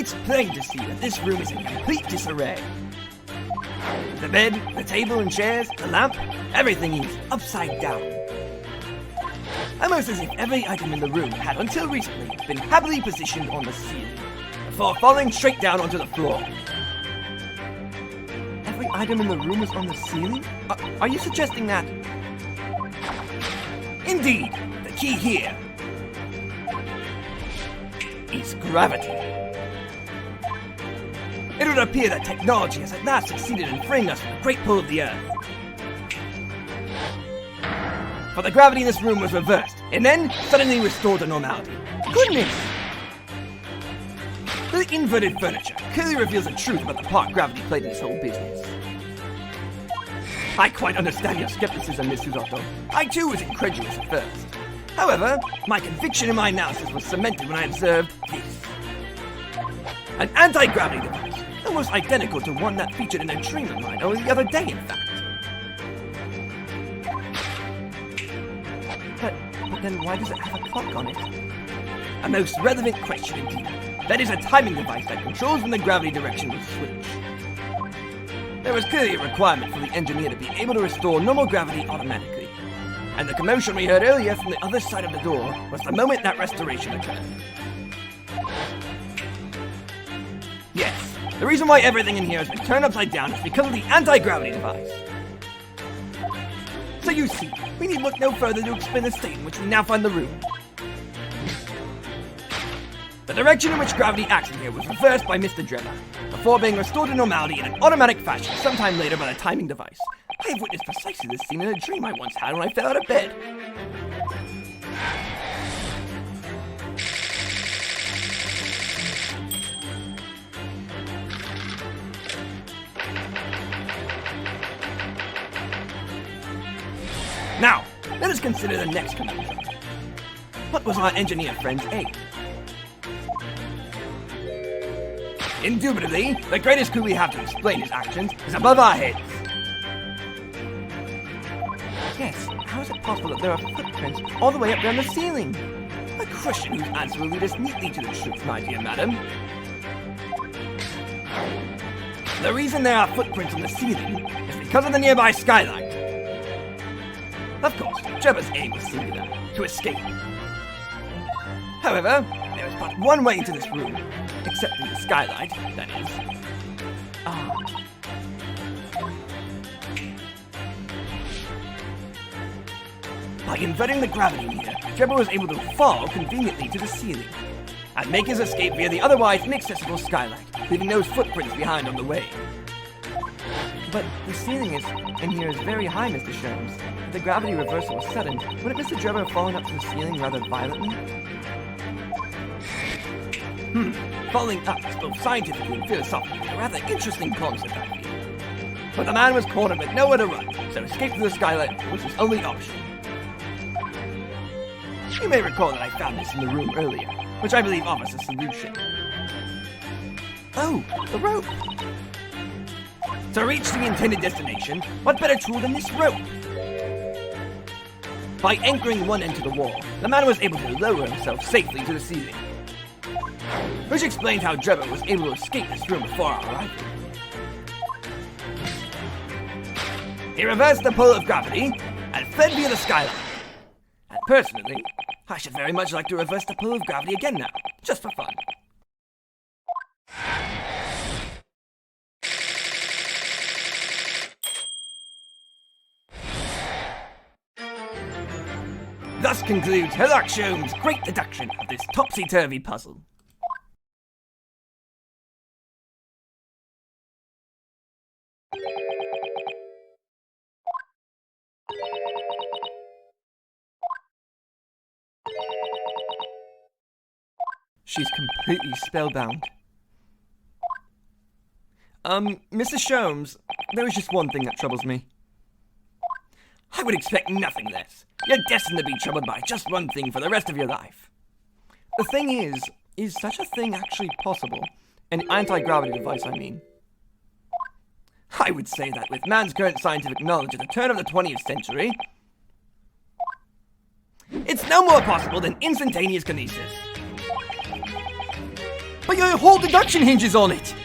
It's plain to see that this room is in complete disarray. The bed, the table and chairs, the lamp, everything is upside down. Almost as if every item in the room had, until recently, been happily positioned on the ceiling, before falling straight down onto the floor. Every item in the room was on the ceiling? Are you suggesting that? Indeed, the key here is gravity. It would appear that technology has at last succeeded in freeing us from the great pull of the Earth. For the gravity in this room was reversed, and then suddenly restored to normality. Goodness! The inverted furniture clearly reveals the truth about the part gravity played in this whole business. I quite understand your skepticism, Miss Suzotto. I too was incredulous at first. However, my conviction in my analysis was cemented when I observed this. An anti-gravity device, almost identical to one that featured in a dream of mine only the other day, in fact. But then why does it have a clock on it? A most relevant question indeed. That is a timing device that controls when the gravity direction will switch. There was clearly a requirement for the engineer to be able to restore normal gravity automatically. And the commotion we heard earlier from the other side of the door was the moment that restoration occurred. Yes, the reason why everything in here has been turned upside down is because of the anti-gravity device. So you see, we need look no further to explain the state in which we now find the room. The direction in which gravity acts in here was reversed by Mr. Drebber, before being restored to normality in an automatic fashion sometime later by the timing device. I have witnessed precisely this scene in a dream I once had when I fell out of bed. Now, let us consider the next conundrum. What was our engineer friend's aim? Indubitably, the greatest clue we have to explain his actions is above our heads. Yes, how is it possible that there are footprints all the way up there on the ceiling? A question whose answer will lead us neatly to the truth, my dear madam. The reason there are footprints on the ceiling is because of the nearby skylight. Of course, Drebber's aim was singular, to escape. However, there is but one way into this room, except through the skylight, that is. By inverting the gravity meter, Drebber was able to fall conveniently to the ceiling, and make his escape via the otherwise inaccessible skylight, leaving those footprints behind on the way. But the ceiling in here is very high, Mr. Sholmes. If the gravity reversal was sudden, wouldn't Mr. Drebber have fallen up to the ceiling rather violently? Falling up is both scientifically and philosophically a rather interesting concept, I feel. But the man was cornered with nowhere to run, so escape through the skylight was his only option. You may recall that I found this in the room earlier, which I believe offers a solution. Oh, the rope! To reach the intended destination, what better tool than this rope? By anchoring one end to the wall, the man was able to lower himself safely to the ceiling. Which explains how Drebber was able to escape this room before our arrival. He reversed the pull of gravity and fled via the skylight. And personally, I should very much like to reverse the pull of gravity again now, just for fun. Thus concludes Herlcok Sholmes' great deduction of this topsy-turvy puzzle. She's completely spellbound. Mr. Sholmes, there is just one thing that troubles me. I would expect nothing less. You're destined to be troubled by just one thing for the rest of your life. The thing is such a thing actually possible? An anti-gravity device, I mean. I would say that with man's current scientific knowledge at the turn of the 20th century, it's no more possible than instantaneous kinesis. But your whole deduction hinges on it!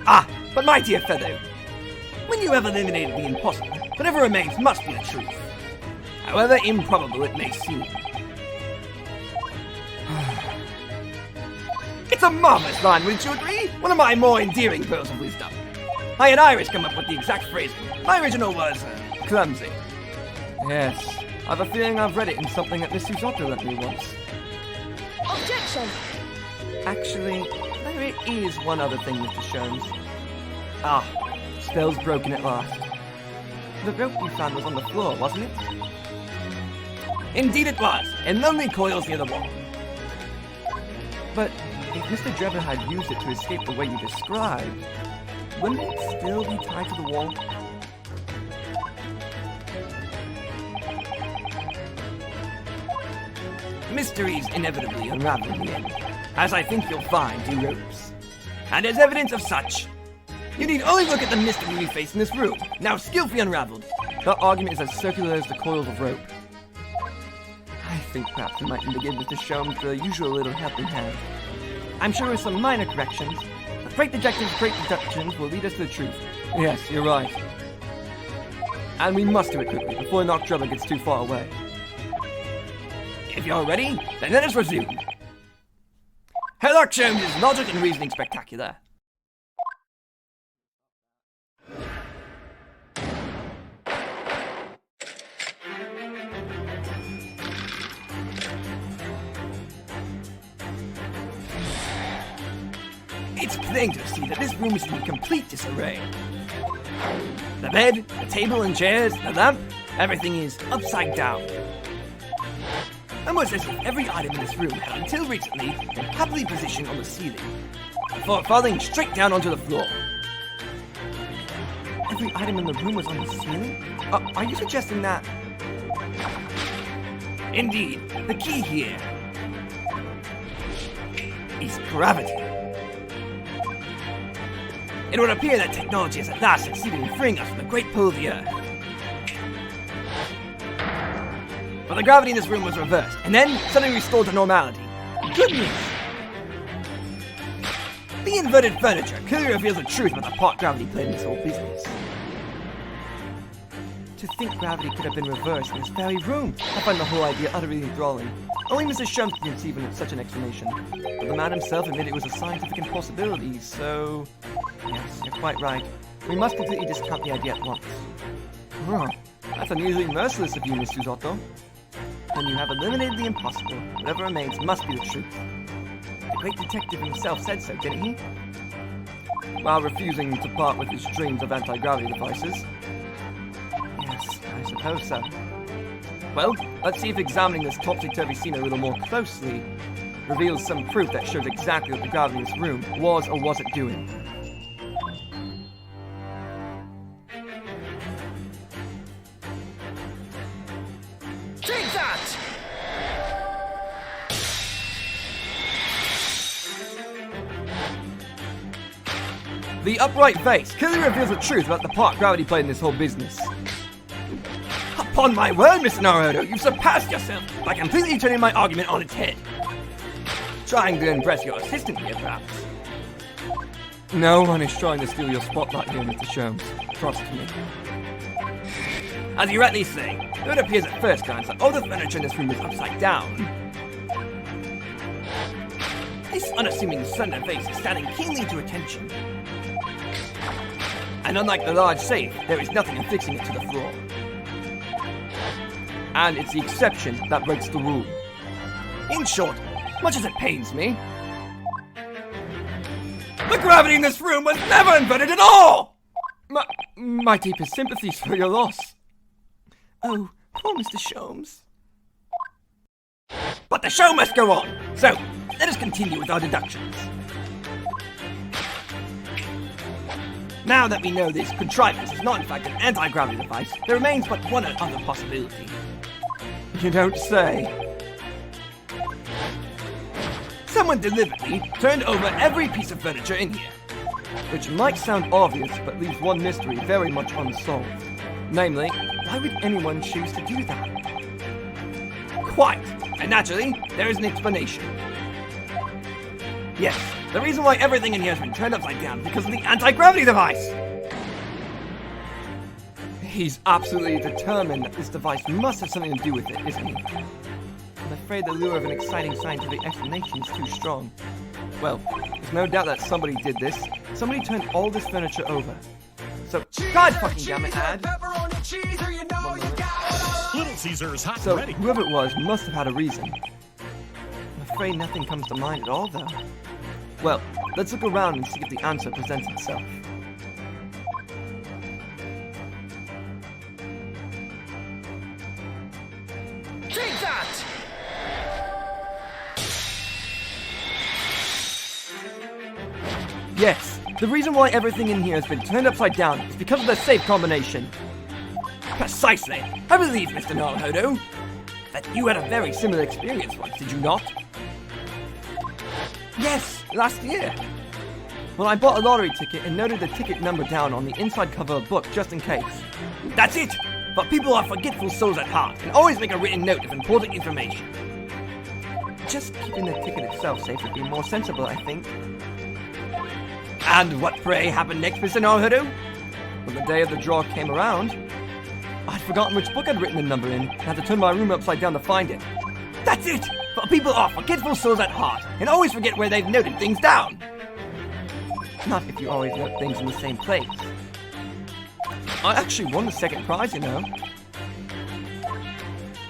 Ah, but my dear fellow, when you have eliminated the impossible, whatever remains must be the truth. However improbable it may seem. It's a marvelous line, wouldn't you agree? One of my more endearing pearls of wisdom. I and Iris come up with the exact phrasing. My original was, clumsy. Yes, I've a feeling I've read it in something that Miss Susotto lent me once. Objection! Actually, there is one other thing, Mr. Sholmes. Ah, spell's broken at last. The rope you found was on the floor, wasn't it? Indeed it was, in lonely coils near the wall. But if Mr. Drebber had used it to escape the way you described, wouldn't it still be tied to the wall? Mysteries inevitably unravel in the end, as I think you'll find in ropes. And as evidence of such, you need only look at the mystery we face in this room, now skillfully unraveled. That argument is as circular as the coils of rope. I think perhaps we might need to give Mr. Sholmes the usual little helping hand. I'm sure with some minor corrections, but great detectives' great deductions will lead us to the truth. Yes, you're right. And we must do it quickly, before Knock Drebber gets too far away. If you're ready, then let us resume. Herlcok Sholmes' logic and reasoning spectacular. It's plain to see that this room is in complete disarray. The bed, the table and chairs, the lamp, everything is upside down. Almost as if every item in this room had until recently been happily positioned on the ceiling, before falling straight down onto the floor. Every item in the room was on the ceiling? Are you suggesting that? Indeed, the key here is gravity. It would appear that technology has at last succeeded in freeing us from the great pull of the Earth. But the gravity in this room was reversed, and then suddenly restored to normality. Goodness! The inverted furniture clearly reveals the truth about the part gravity played in this whole business. To think gravity could have been reversed in this very room, I find the whole idea utterly enthralling. Only Mrs. Sholmes could conceive of such an explanation, but the man himself admitted it was a scientific impossibility, so... Yes, you're quite right. We must completely discount the idea at once. Huh. That's unusually merciless of you, Miss Susotto. When you have eliminated the impossible, whatever remains must be the truth. The great detective himself said so, didn't he? While refusing to part with his dreams of anti-gravity devices. Yes, I suppose so. Well, let's see if examining this topsy-turvy scene a little more closely reveals some proof that shows exactly what the gravity in this room was or wasn't doing. Take that! The upright face clearly reveals the truth about the part gravity played in this whole business. Upon my word, Mr. Naruto, you've surpassed yourself by completely turning my argument on its head. Trying to impress your assistant here, perhaps. No one is trying to steal your spotlight here, Mr. Sholmes. Trust me. As you rightly say, though it appears at first glance that all the furniture in this room is upside down, this unassuming slender face is standing keenly to attention. And unlike the large safe, there is nothing affixing it to the floor. And it's the exception that breaks the rule. In short, much as it pains me, the gravity in this room was never inverted at all! My deepest sympathies for your loss. Oh, poor Mr. Sholmes. But the show must go on, so let us continue with our deductions. Now that we know this contrivance is not in fact an anti-gravity device, there remains but one other possibility. You don't say. Someone deliberately turned over every piece of furniture in here. Which might sound obvious, but leaves one mystery very much unsolved. Namely, why would anyone choose to do that? Quite. And naturally, there is an explanation. Yes, The reason why everything in here has been turned upside down is because of the anti-gravity device! He's absolutely determined that this device must have something to do with it, isn't he? I'm afraid the lure of an exciting scientific explanation is too strong. Well, there's no doubt that somebody did this. Somebody turned all this furniture over. So, God fucking damn it, Ad! Little Caesars hot So, and ready. whoever it was must have had a reason. I'm afraid nothing comes to mind at all, though. Well, let's look around and see if the answer presents itself. Take that! Yes, the reason why everything in here has been turned upside down is because of the safe combination. Precisely. I believe, Mr. Naruhodo, that you had a very similar experience once, did you not? Yes, last year. Well, I bought a lottery ticket and noted the ticket number down on the inside cover of a book just in case. That's it! But people are forgetful souls at heart and always make a written note of important information. Just keeping the ticket itself safe would be more sensible, I think. And what, pray, happened next, Mr. Naruhodo? When the day of the draw came around, I'd forgotten which book I'd written the number in and had to turn my room upside down to find it. That's it! But people are forgetful souls at heart and always forget where they've noted things down. Not if you always note things in the same place. I actually won the second prize, you know.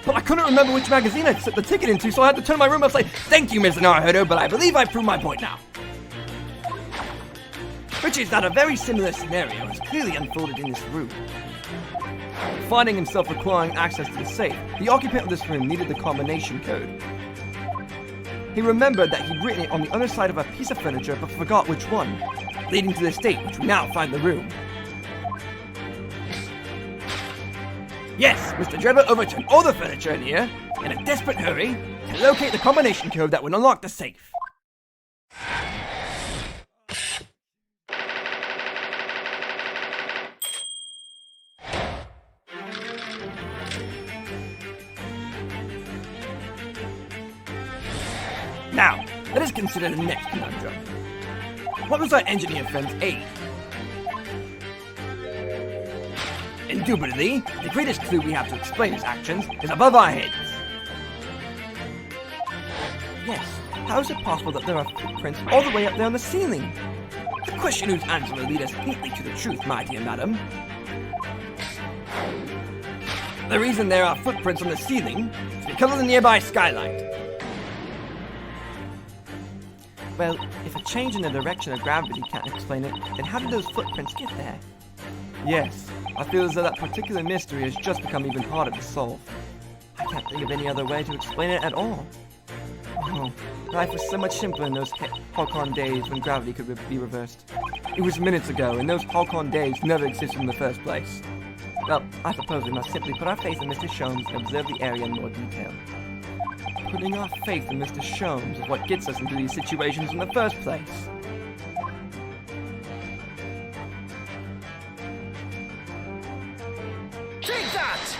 But I couldn't remember which magazine I'd set the ticket into, so I had to turn my room upside. Thank you, Mr. Naruhodo, but I believe I've proved my point now. Which is that a very similar scenario has clearly unfolded in this room. Finding himself requiring access to the safe, the occupant of this room needed the combination code. He remembered that he'd written it on the other side of a piece of furniture but forgot which one, leading to the state which we now find the room. Yes, Mr. Drebber overturned all the furniture in here in a desperate hurry to locate the combination code that would unlock the safe. Now, let us consider the next conundrum. What was our engineer friend's aim? Indubitably, the greatest clue we have to explain his actions is above our heads. Yes, how is it possible that there are footprints all the way up there on the ceiling? A question whose answer will lead us neatly to the truth, my dear madam. The reason there are footprints on the ceiling is because of the nearby skylight. Well, if a change in the direction of gravity can't explain it, then how did those footprints get there? Yes, I feel as though that particular mystery has just become even harder to solve. I can't think of any other way to explain it at all. Oh, life was so much simpler in those Herlcok days when gravity could be reversed. It was minutes ago, and those Herlcok days never existed in the first place. Well, I suppose we must simply put our faith in Mr. Sholmes and observe the area in more detail. Putting our faith in Mr. Sholmes is what gets us into these situations in the first place. Take that!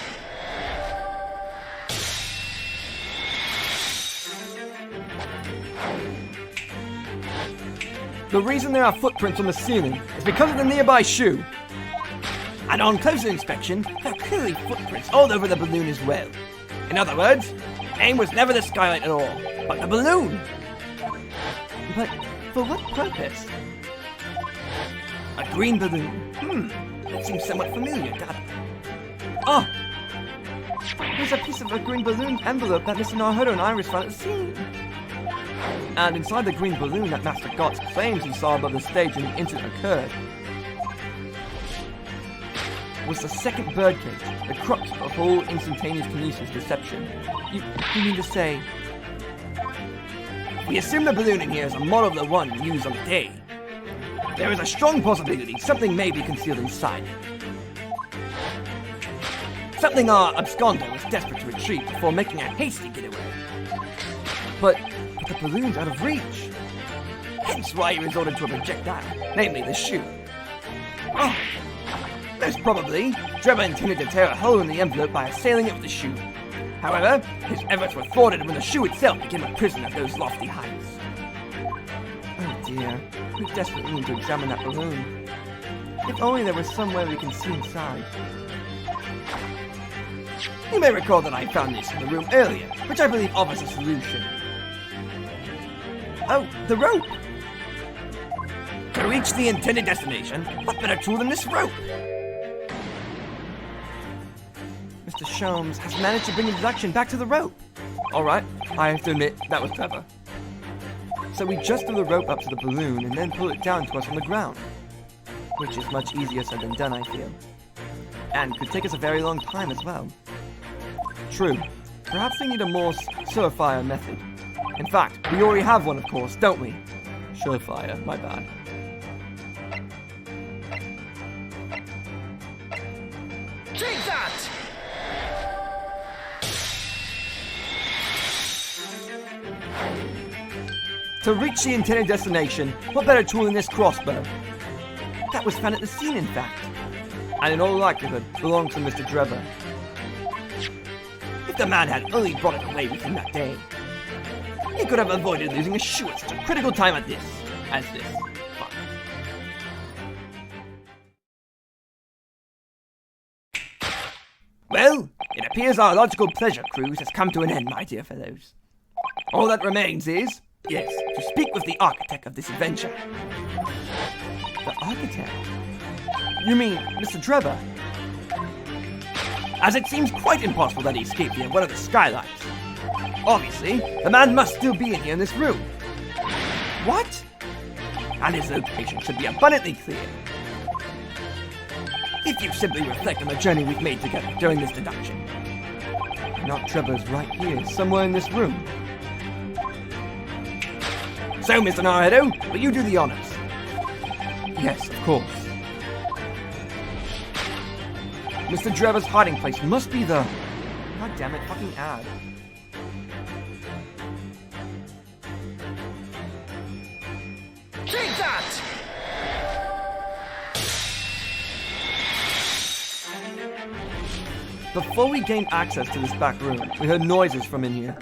The reason there are footprints on the ceiling is because of the nearby shoe. And on closer inspection, there are clearly footprints all over the balloon as well. In other words, aim was never the skylight at all, but the balloon. But for what purpose? A green balloon. That seems somewhat familiar, doesn't it? Oh! There's a piece of a green balloon envelope that Mr. Naruhodo and Iris found at the scene. And inside the green balloon that Master Gotts claims he saw above the stage when the incident occurred was the second birdcage, the crux of the whole instantaneous kinesis deception. You mean to say... We assume the balloon in here is a model of the one used on the day. There is a strong possibility something may be concealed inside it. Something our absconder was desperate to retrieve before making a hasty getaway. But the balloon's out of reach. Hence why he resorted to a projectile, namely the shoe. Oh! Most probably, Drebber intended to tear a hole in the envelope by assailing it with the shoe. However, his efforts were thwarted when the shoe itself became a prison of those lofty heights. Oh dear. dear. We desperately need to examine that balloon. If only there was somewhere we can see inside. You may recall that I found this in the room earlier, which I believe offers a solution. Oh, the rope! To reach the intended destination, what better tool than this rope? Mr. Sholmes has managed to bring the deduction back to the rope. Alright, I have to admit, that was clever. So we just throw the rope up to the balloon and then pull it down to us on the ground. Which is much easier said than done, I feel. And could take us a very long time as well. True. Perhaps we need a more surefire method. In fact, we already have one, of course, don't we? Surefire, my bad. Take that! To reach the intended destination, what better tool than this crossbow? That was found at the scene, in fact. And in all likelihood, belongs to Mr. Drebber. If the man had only brought it away with him that day, he could have avoided losing a shoe at such a critical time as this. Fuck. Well, it appears our logical pleasure cruise has come to an end, my dear fellows. All that remains is, yes, to speak with the architect of this adventure. The architect? You mean Mr. Drebber? As it seems quite impossible that he escaped via one of the skylights. Obviously, the man must still be in here in this room. What? And his location should be abundantly clear. If you simply reflect on the journey we've made together during this deduction. Not Drebber's right here, somewhere in this room. So, Mr. Naruto, will you do the honors? Yes, of course. Mr. Drebber's hiding place must be the... God damn it, fucking ad. Take that! Before we gained access to this back room, we heard noises from in here.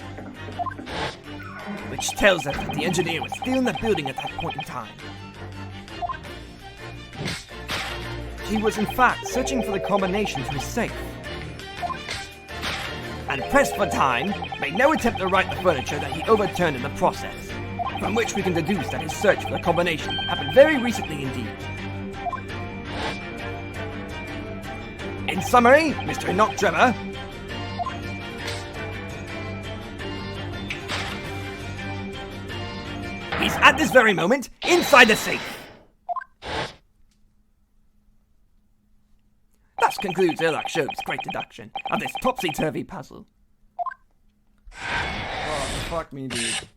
Which tells us that the engineer was still in the building at that point in time. He was in fact searching for the combination to his safe. And pressed for time, made no attempt to right the furniture that he overturned in the process. From which we can deduce that his search for the combination happened very recently indeed. In summary, Mr. Enoch Drebber, he's at this very moment inside the safe. Thus concludes Herlcok's great deduction of this topsy-turvy puzzle. Oh, fuck me, dude.